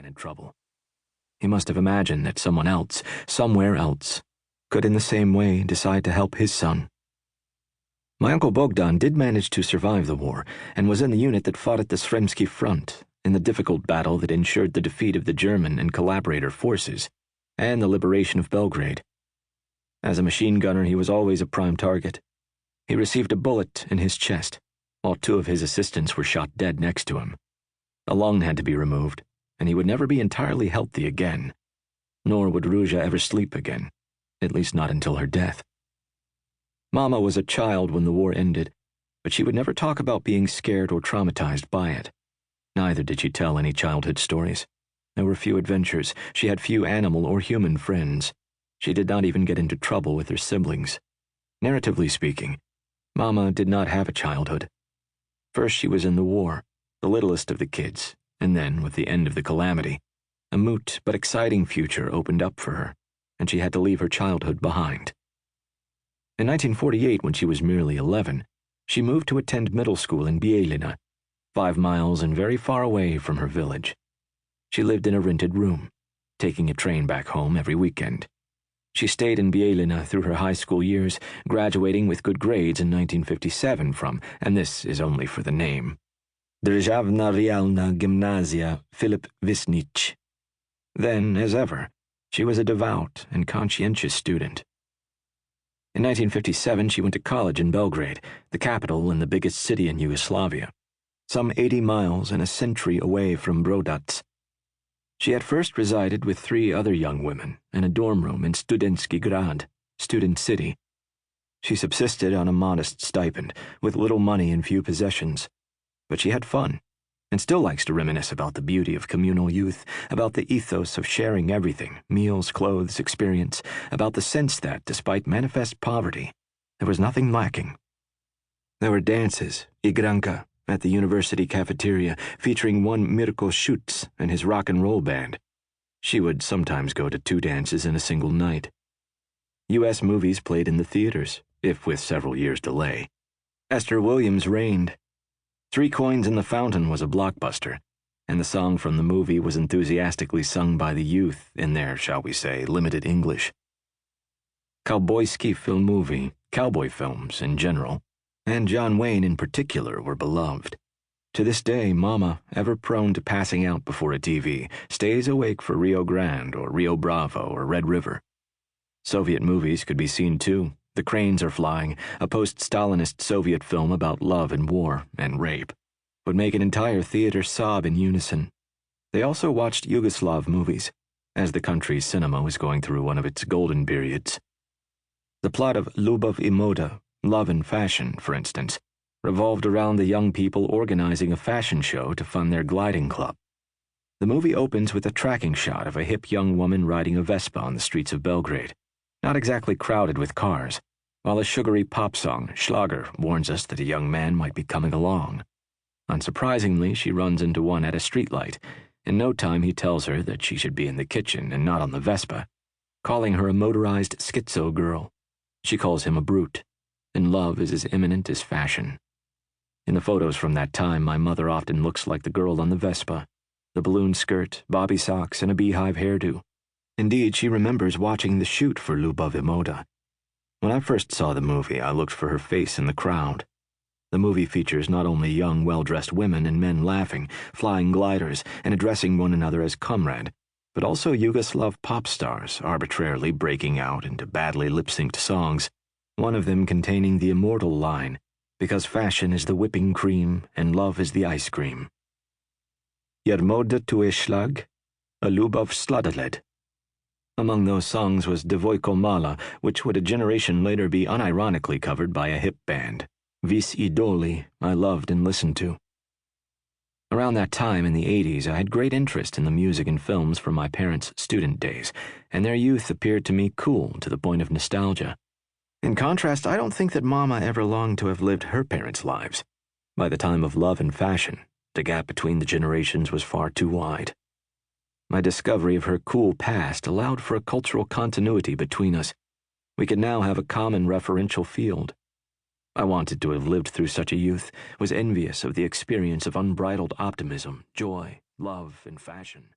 in trouble. He must have imagined that someone else, somewhere else, could in the same way decide to help his son. My uncle Bogdan did manage to survive the war and was in the unit that fought at the Sremski front in the difficult battle that ensured the defeat of the German and collaborator forces and the liberation of Belgrade. As a machine gunner, he was always a prime target. He received a bullet in his chest, while 2 of his assistants were shot dead next to him. A lung had to be removed, and he would never be entirely healthy again, nor would Ruja ever sleep again, at least not until her death. Mama was a child when the war ended, but she would never talk about being scared or traumatized by it. Neither did she tell any childhood stories. There were few adventures. She had few animal or human friends. She did not even get into trouble with her siblings. Narratively speaking, Mama did not have a childhood. First she was in the war, the littlest of the kids, and then, with the end of the calamity, a moot but exciting future opened up for her, and she had to leave her childhood behind. In 1948, when she was merely 11, she moved to attend middle school in Bijeljina, 5 miles and very far away from her village. She lived in a rented room, taking a train back home every weekend. She stayed in Bijeljina through her high school years, graduating with good grades in 1957 from, and this is only for the name, Državna Realna Gimnazija Filip Visnić. Then, as ever, she was a devout and conscientious student. In 1957, she went to college in Belgrade, the capital and the biggest city in Yugoslavia, some 80 miles and a century away from Brodac. She had first resided with 3 other young women in a dorm room in Studentski Grad, Student City. She subsisted on a modest stipend, with little money and few possessions. But she had fun, and still likes to reminisce about the beauty of communal youth, about the ethos of sharing everything, meals, clothes, experience, about the sense that, despite manifest poverty, there was nothing lacking. There were dances, igranka, at the university cafeteria, featuring one Mirko Schutz and his rock and roll band. She would sometimes go to 2 dances in a single night. U.S. movies played in the theaters, if with several years' delay. Esther Williams reigned. 3 Coins in the Fountain was a blockbuster, and the song from the movie was enthusiastically sung by the youth in their, shall we say, limited English. Cowboyski filmovi, cowboy films in general, and John Wayne in particular were beloved. To this day, Mama, ever prone to passing out before a TV, stays awake for Rio Grande or Rio Bravo or Red River. Soviet movies could be seen too. The Cranes Are Flying, a post-Stalinist Soviet film about love and war and rape, would make an entire theater sob in unison. They also watched Yugoslav movies, as the country's cinema was going through one of its golden periods. The plot of Ljubav I Moda, Love and Fashion, for instance, revolved around the young people organizing a fashion show to fund their gliding club. The movie opens with a tracking shot of a hip young woman riding a Vespa on the streets of Belgrade, not exactly crowded with cars, while a sugary pop song, Schlager, warns us that a young man might be coming along. Unsurprisingly, she runs into one at a streetlight. In no time, he tells her that she should be in the kitchen and not on the Vespa, calling her a motorized schizo girl. She calls him a brute, and love is as imminent as fashion. In the photos from that time, my mother often looks like the girl on the Vespa, the balloon skirt, bobby socks, and a beehive hairdo. Indeed, she remembers watching the shoot for Ljubav I Moda. When I first saw the movie, I looked for her face in the crowd. The movie features not only young, well-dressed women and men laughing, flying gliders, and addressing one another as comrade, but also Yugoslav pop stars arbitrarily breaking out into badly lip-synced songs, one of them containing the immortal line, "Because fashion is the whipping cream and love is the ice cream." Jer moda tu je šlag, a ljubav sladoled. Among those songs was Devojko Mala, which would a generation later be unironically covered by a hip band, Vis idoli, I loved and listened to. Around that time in the 80s, I had great interest in the music and films from my parents' student days, and their youth appeared to me cool to the point of nostalgia. In contrast, I don't think that Mama ever longed to have lived her parents' lives. By the time of Love and Fashion, the gap between the generations was far too wide. My discovery of her cool past allowed for a cultural continuity between us. We could now have a common referential field. I wanted to have lived through such a youth, was envious of the experience of unbridled optimism, joy, love, and fashion.